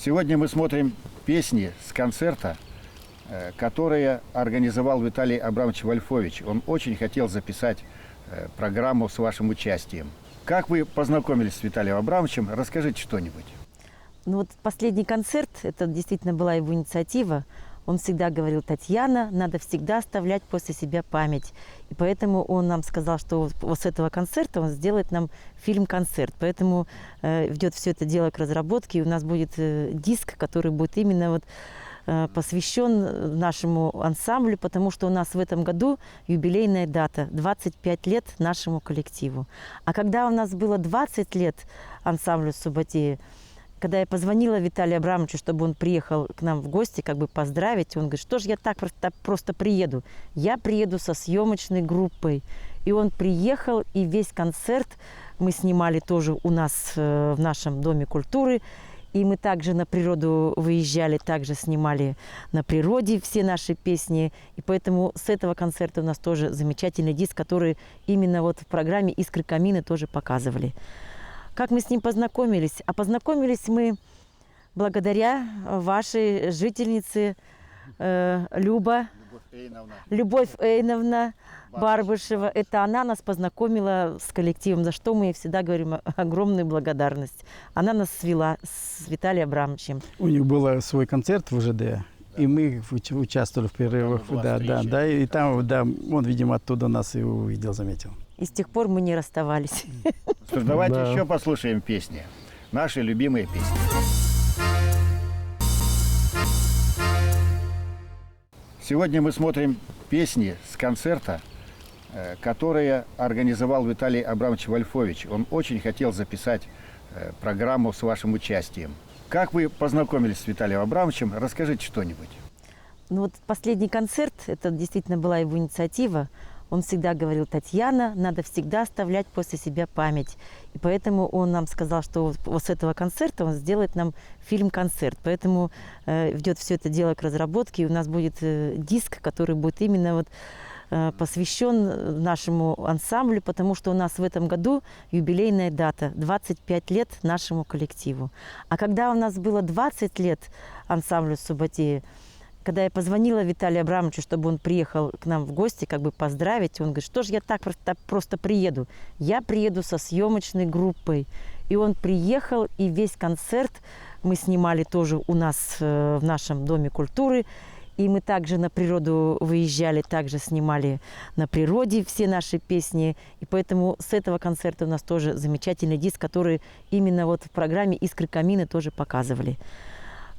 Сегодня мы смотрим песни с концерта, который организовал Виталий Абрамович Вольфович. Он очень хотел записать программу с вашим участием. Как вы познакомились с Виталием Абрамовичем? Расскажите что-нибудь. Ну вот последний концерт, это действительно была его инициатива. Он всегда говорил: Татьяна, надо всегда оставлять после себя память. И поэтому он нам сказал, что вот с этого концерта он сделает нам фильм-концерт. Поэтому идет все это дело к разработке. И у нас будет диск, который будет именно вот посвящен нашему ансамблю, потому что у нас в этом году юбилейная дата – 25 лет нашему коллективу. А когда у нас было 20 лет ансамблю Субботея, когда я позвонила Виталию Абрамовичу, чтобы он приехал к нам в гости, как бы поздравить, он говорит: что ж я так просто приеду? Я приеду со съемочной группой. И он приехал, и весь концерт мы снимали тоже у нас в нашем Доме культуры. И мы также на природу выезжали, также снимали на природе все наши песни. И поэтому с этого концерта у нас тоже замечательный диск, который именно вот в программе «Искры камина» тоже показывали. Как мы с ним познакомились? А познакомились мы благодаря вашей жительнице Любовь Эйновна Барбышева. Это она нас познакомила с коллективом, за что мы ей всегда говорим огромную благодарность. Она нас свела с Виталием Абрамовичем. У них был свой концерт в УЖД, и мы участвовали в перерывах. Да, и там, да, он, видимо, оттуда нас и увидел, заметил. И с тех пор мы не расставались. Давайте еще послушаем песни. Наши любимые песни. Сегодня мы смотрим песни с концерта, который организовал Виталий Абрамович Вольфович. Он очень хотел записать программу с вашим участием. Как вы познакомились с Виталием Абрамовичем? Расскажите что-нибудь. Ну вот последний концерт, это действительно была его инициатива. Он всегда говорил: Татьяна, надо всегда оставлять после себя память. И поэтому он нам сказал, что вот с этого концерта он сделает нам фильм-концерт. Поэтому идет все это дело к разработке. И у нас будет диск, который будет именно вот посвящен нашему ансамблю, потому что у нас в этом году юбилейная дата – 25 лет нашему коллективу. А когда у нас было 20 лет ансамблю Субботея, когда я позвонила Виталию Абрамовичу, чтобы он приехал к нам в гости, как бы поздравить, он говорит: что ж я так просто приеду? Я приеду со съемочной группой. И он приехал, и весь концерт мы снимали тоже у нас в нашем Доме культуры. И мы также на природу выезжали, также снимали на природе все наши песни. И поэтому с этого концерта у нас тоже замечательный диск, который именно вот в программе «Искры камина» тоже показывали.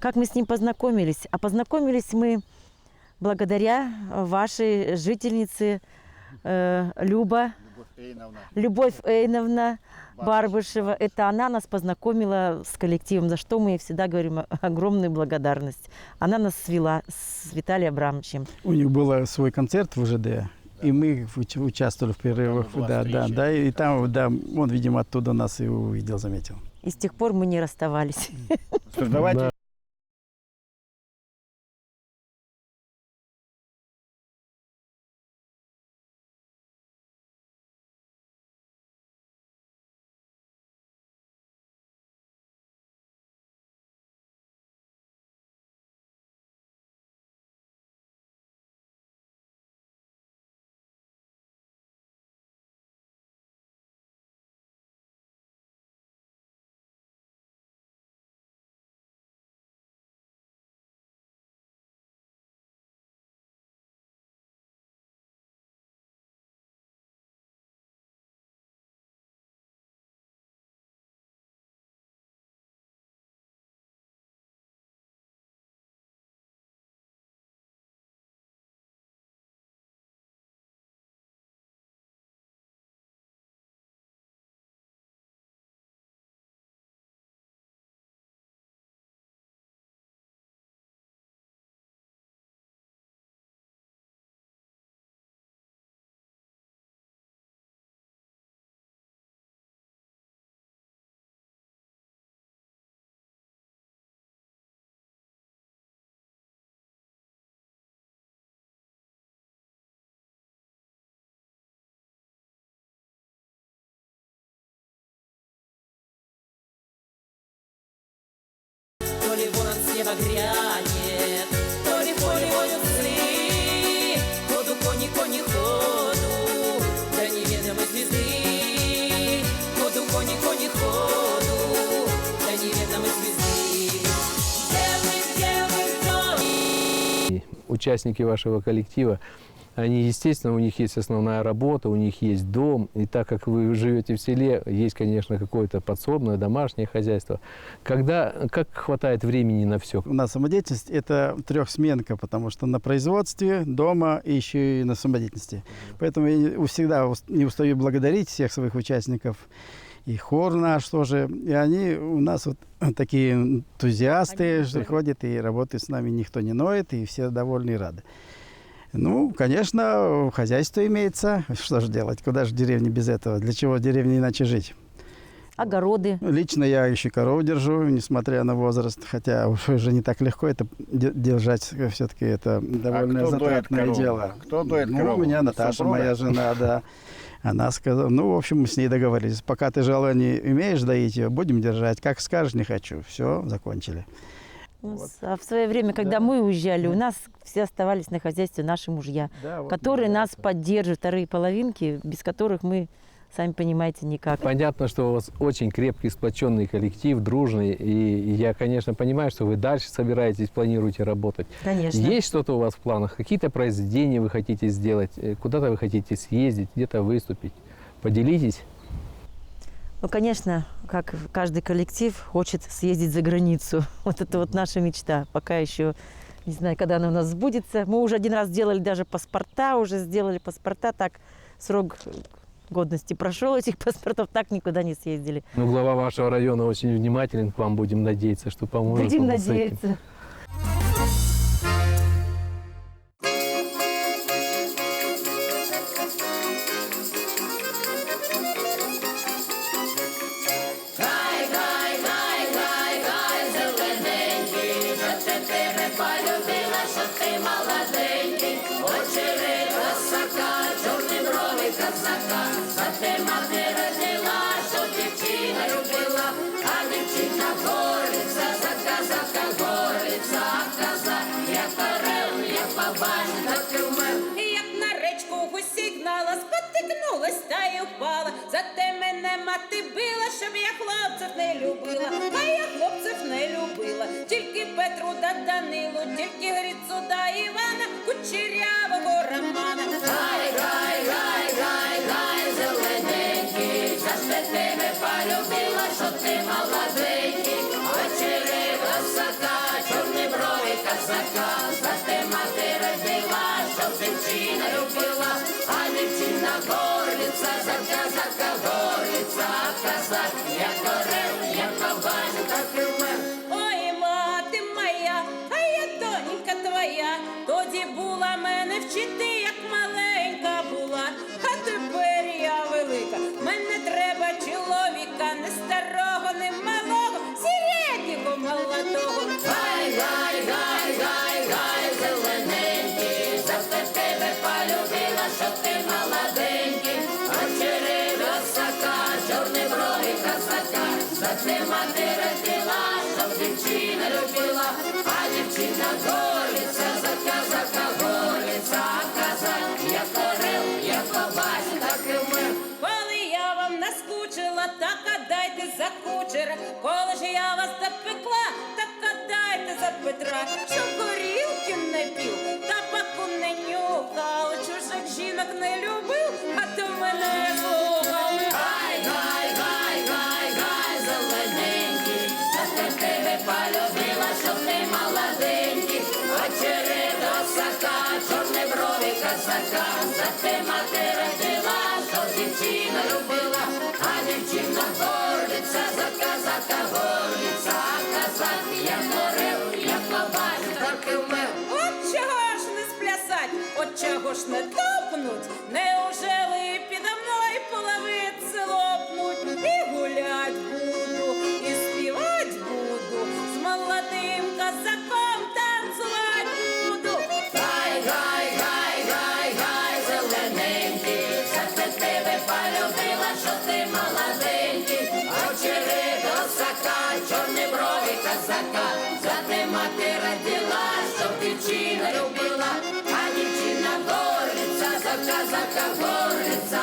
Как мы с ним познакомились? А познакомились мы благодаря вашей жительнице Любовь Эйновна Барбышева. Это она нас познакомила с коллективом, за что мы ей всегда говорим огромную благодарность. Она нас свела с Виталием Абрамовичем. У них был свой концерт в УЖД, и мы участвовали в перерывах. Да, и там, да, он, видимо, оттуда нас и увидел, заметил. И с тех пор мы не расставались. Давайте грянет. Поле, поле, волюсы, ходу, кони, кони, ходу, до неведомой звезды. Ходу, кони, кони, ходу, до неведомой звезды. Где вы? Участники вашего коллектива, они, естественно, у них есть основная работа, у них есть дом. И так как вы живете в селе, есть, конечно, какое-то подсобное, домашнее хозяйство. Как хватает времени на все? У нас самодеятельность – это трехсменка, потому что на производстве, дома и еще и на самодеятельности. Поэтому я всегда не устаю благодарить всех своих участников. И хор наш тоже. И они у нас вот такие энтузиасты, что ходят и работают с нами, никто не ноет, и все довольны и рады. Ну, конечно, хозяйство имеется. Что же делать? Куда же деревне без этого? Для чего в деревне иначе жить? Огороды. Лично я еще коров держу, несмотря на возраст. Хотя уже не так легко это держать. Все-таки это довольно затратное дело. Кто доит Ну, корову? у меня Наташа, Супруга? моя жена, да. Она сказала, ну, в общем, мы с ней договорились. Пока ты желание имеешь доить ее, будем держать. Как скажешь, не хочу. Все, закончили. А в свое время, когда мы уезжали, у нас все оставались на хозяйстве наши мужья, которые нас поддерживают, вторые половинки, без которых мы, сами понимаете, никак. Понятно, что у вас очень крепкий, сплоченный коллектив, дружный. И я, конечно, понимаю, что вы дальше собираетесь, планируете работать. Конечно. Есть что-то у вас в планах? Какие-то произведения вы хотите сделать? Куда-то вы хотите съездить, где-то выступить? Поделитесь. Ну, конечно, как каждый коллектив хочет съездить за границу. Вот это вот наша мечта. Пока еще не знаю, когда она у нас сбудется. Мы уже один раз сделали даже паспорта, так срок годности прошел этих паспортов, так никуда не съездили. Ну, глава вашего района очень внимателен к вам, будем надеяться, что поможет. Будем вам с этим. надеяться. Як на речку гусі гнала, спотикнулась та й упала. Зате мене мати била, щоб я хлопців не любила. А я хлопців не любила. Тільки Петру да Данилу, тільки Грицу да Івана, кучерявого Романа. Гай, гай, гай, гай, гай, зелененький, за що тебе полюбила, що ти молоденький. Очери косака, чорні брови косака, за те мати родила, що дівчина любила, а дівчина горлиця, за казака горлиця, а казак як орел, як кабан, так і вмер. Ой, мати моя, а я донька твоя, тоді була мене вчити, як маленька була, а тепер я велика, мене треба чоловіка, не старого, не малого, середнього молодого. Гай, гай, гай, гай, гай, зелененький, за тебе полюбила, що ти молоденький, очери косака, чорні брови косака, за те мати родила, щоб дівчина любила, а дівчина горлиця, за казака горлиця, а казак як орел, як кабан, так і вмер. Коли я вам наскучила, так дайте за кучера, коли ж я вас допекла, так дайте за Петра, щоб горілки не пів, табаку не нюхав, чужих жінок не любив, а то мене слухав. Гай, гай, гай, гай, гай, зелененький, за тебе полюбила, щоб ти молоденький, очери косака, чорні брови косака, за те мати родила, щоб дівчина любила, а дівчина горлиця, за казака горлиця, а казак як орел, як кабан, так і вмер. От чого ж не сплясать, от чого ж не топнуть, неужели підо мною половиці лопнуть, і гулять буду, і співать буду, з молодим козаком танцювать буду. Гай, гай, гай, гай, гай, зелененький, за тебе полюбила, що ти молоденький, очери косака, чорні брови козака, за те мати казака, горлица,